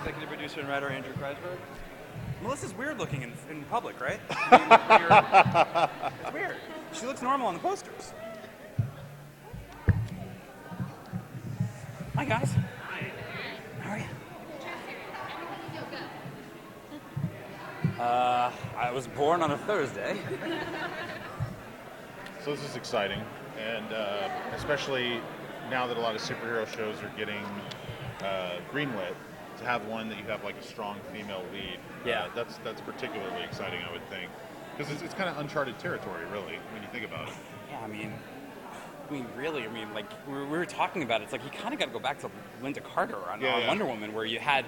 executive producer and writer Andrew Kreisberg. Melissa's weird looking in public, right? I mean, it's weird. She looks normal on the posters. Hi, guys. How are you? I was born on a Thursday. So this is exciting, and especially now that a lot of superhero shows are getting greenlit, to have one that you have like a strong female lead. Yeah. That's particularly exciting, I would think, because it's kind of uncharted territory, really, when you think about it. Yeah, I mean, really, like we were talking about it. It's like you kind of got to go back to Linda Carter on Wonder Woman, where you had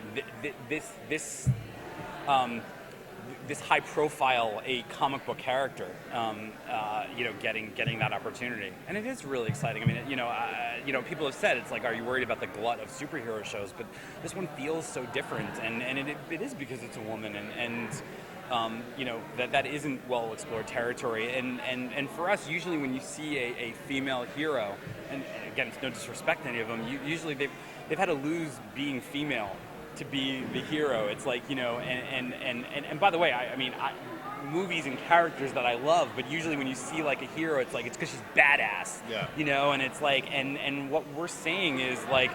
this high-profile a comic book character, getting that opportunity, and it is really exciting. I mean, people have said it's like, are you worried about the glut of superhero shows? But this one feels so different, and it is because it's a woman, and that isn't well explored territory, and for us, usually when you see a female hero, and again, it's no disrespect to any of them, usually they've had to lose being female to be the hero. It's like, and by the way, I mean, movies and characters that I love, but usually when you see like a hero, it's because she's badass. Yeah. And it's like, and what we're saying is like,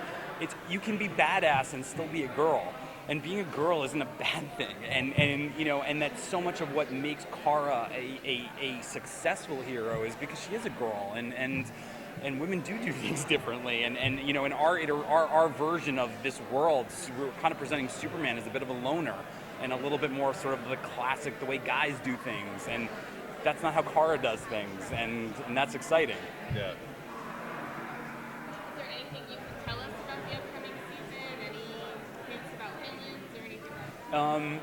you can be badass and still be a girl. And being a girl isn't a bad thing, and that's so much of what makes Kara a successful hero is because she is a girl, and women do things differently, and in our version of this world, we're kind of presenting Superman as a bit of a loner, and a little bit more sort of the classic, the way guys do things, and that's not how Kara does things, and that's exciting. Yeah. Is there anything you can tell us about the upcoming season? Any hints about villains or anything like that?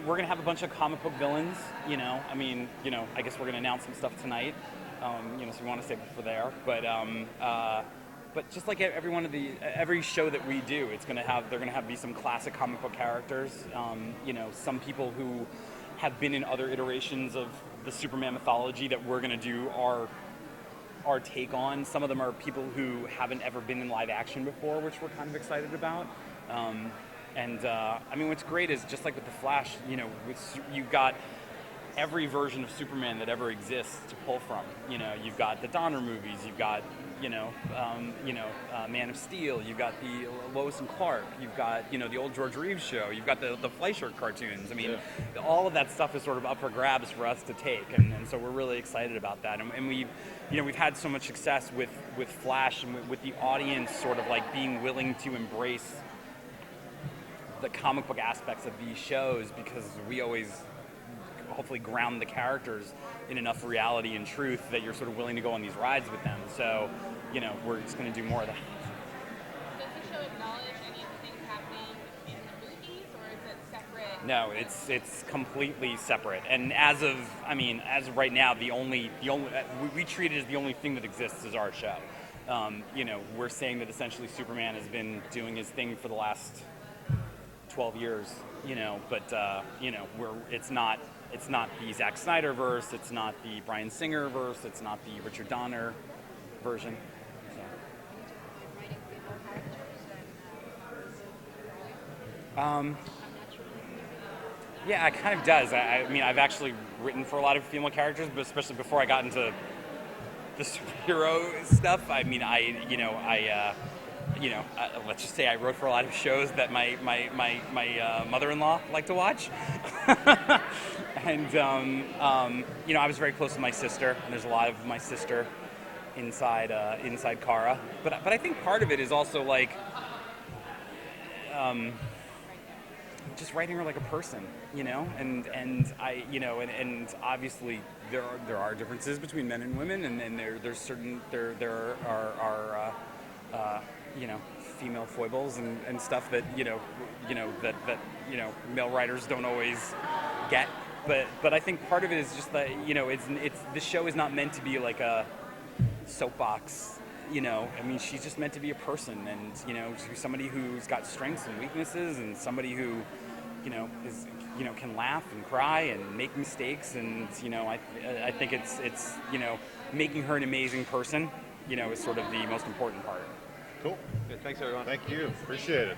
We're gonna have a bunch of comic book villains. I guess we're gonna announce some stuff tonight. So we want to save it for there. But just like every show that we do, they're gonna be some classic comic book characters. Some people who have been in other iterations of the Superman mythology that we're gonna do our take on. Some of them are people who haven't ever been in live action before, which we're kind of excited about. What's great is just like with the Flash, you've got every version of Superman that ever exists to pull from. You've got the Donner movies, you've got Man of Steel, you've got the Lois and Clark, you've got the old George Reeves show, you've got the Fleischer cartoons. All of that stuff is sort of up for grabs for us to take, and so we're really excited about that. And we've had so much success with Flash and with the audience sort of like being willing to embrace the comic book aspects of these shows, because we always hopefully ground the characters in enough reality and truth that you're sort of willing to go on these rides with them. So, we're just going to do more of that. Does the show acknowledge any of the things happening in the movies, or is it separate? No, it's completely separate. And as of right now, the only we treat it as the only thing that exists is our show. We're saying that essentially Superman has been doing his thing for the last 12 years, but it's not the Zack Snyder verse, it's not the Bryan Singer verse, it's not the Richard Donner version. Yeah, it kind of does. I've actually written for a lot of female characters, but especially before I got into the superhero stuff. Let's just say I wrote for a lot of shows that my mother-in-law liked to watch, and I was very close to my sister, and there's a lot of my sister inside Kara. But I think part of it is also like just writing her like a person, and obviously there are differences between men and women, and there are female foibles and stuff that that male writers don't always get. But I think part of it is just that this show is not meant to be like a soapbox. She's just meant to be a person, and she's somebody who's got strengths and weaknesses, and somebody who is can laugh and cry and make mistakes, and I think it's making her an amazing person is sort of the most important part. Cool. Good. Thanks, everyone. Thank you. Appreciate it.